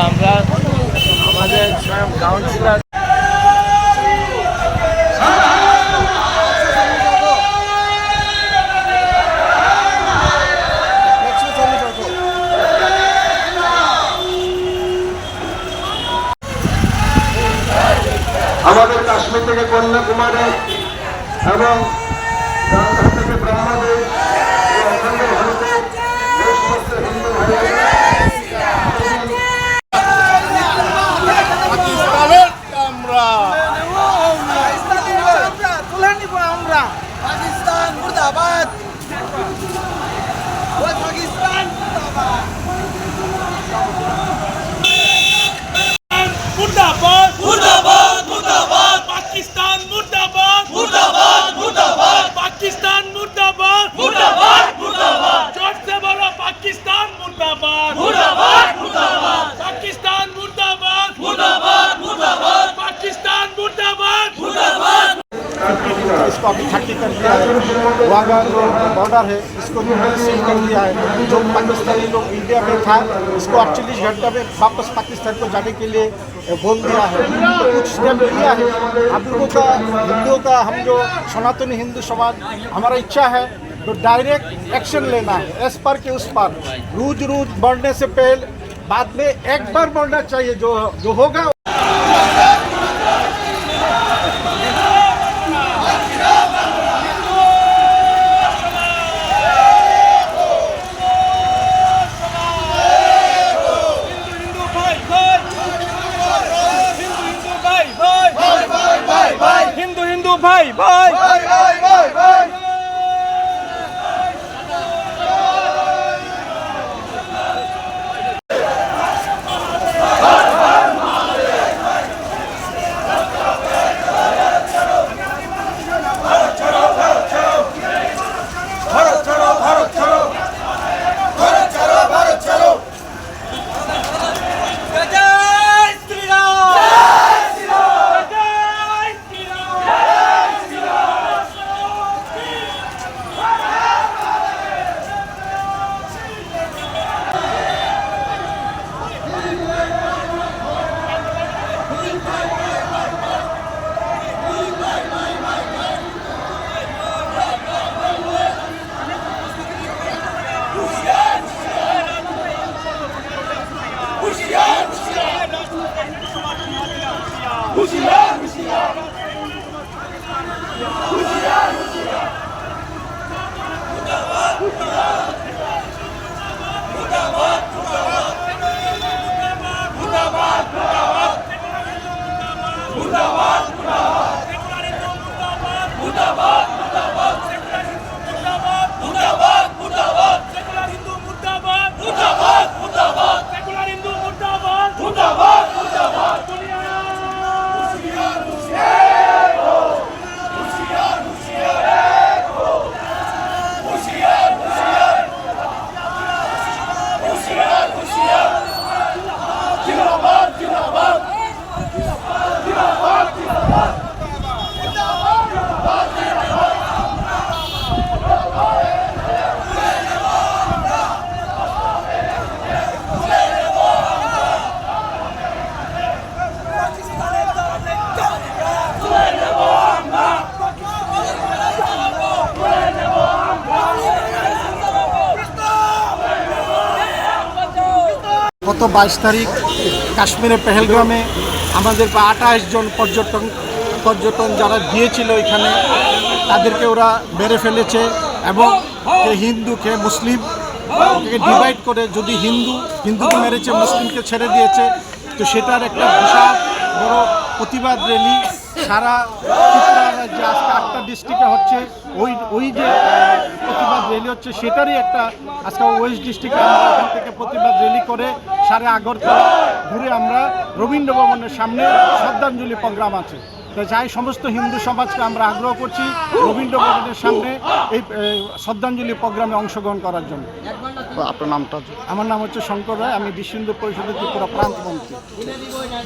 আমরা আমাদের স্বয়ং কাউন্সিলর আমাদের কাশ্মীর থেকে কন্যাকুমারী এবং রাজধানী থেকে ব্রহ্মদেব অখণ্ড ভারতে সমস্ত হিন্দু আমরা পাকিস্তান মুর্দাবাদ পাকিস্তান মুর্দাবাদ মুর্দাবাদ মুর্দাবাদ পাকিস্তান মুর্দাবাদ মুর্দাবাদ মুর্দাবাদ পাকিস্তান মুর্দাবাদ মুর্দাবাদ মুর্দাবাদ জোর से बोलो पाकिस्तान मुर्दाबाद मुर्दाबाद मुर्दाबाद पाकिस्तान मुर्दाबाद मुर्दाबाद मुर्दाबाद पाकिस्तान मुर्दाबाद मुर्दाबाद। इसको अभी 30 कर दिया है। वाघा जो बॉर्डर है इसको भी सील कर दिया है। जो पाकिस्तानी लोग इंडिया में था इसको 48 घंटे में वापस पाकिस्तान को जाने के लिए बोल दिया है। तो कुछ स्टेप लिया है। आप लोगों का हिंदुओं का हम जो सनातनी हिंदू समाज हमारा इच्छा है तो डायरेक्ट एक्शन लेना है। इस पर के उस पर रोज रोज बढ़ने से पहले बाद में एक बार बढ़ना चाहिए। जो होगा भाई भाई भाई भाई भाई भाई গত 22 তারিখ কাশ্মীরের পেহেলগ্রামে আমাদের 28 জন পর্যটন যারা গিয়েছিল এখানে তাদেরকে ওরা মেরে ফেলেছে এবং কে হিন্দু কে মুসলিম কে ডিভাইড করে যদি হিন্দুকে মেরেছে মুসলিমকে ছেড়ে দিয়েছে। তো সেটার একটা বিশাল বড় প্রতিবাদ র্যালি সারা ত্রিপুরা রাজ্যে আজকে 8টা ডিস্ট্রিক্টে হচ্ছে। ওই যে প্রতিবাদ র্যালি হচ্ছে সেটারই একটা আজকে ওয়েস্ট ডিস্ট্রিক্টে আমরা এখান থেকে প্রতিবাদ র্যালি করে সারা আগরতলা ঘুরে আমরা রবীন্দ্র ভবনের সামনে শ্রদ্ধাঞ্জলি প্রোগ্রাম আছে। তাই যাই সমস্ত হিন্দু সমাজকে আমরা আগ্রহ করছি রবীন্দ্র ভবনের সামনে এই শ্রদ্ধাঞ্জলি প্রোগ্রামে অংশগ্রহণ করার জন্য। আপনার নামটা? আমার নাম হচ্ছে শঙ্কর রায়, আমি বিশ্ব হিন্দু পরিষদের ত্রিপুরা প্রান্ত মন্ত্রী।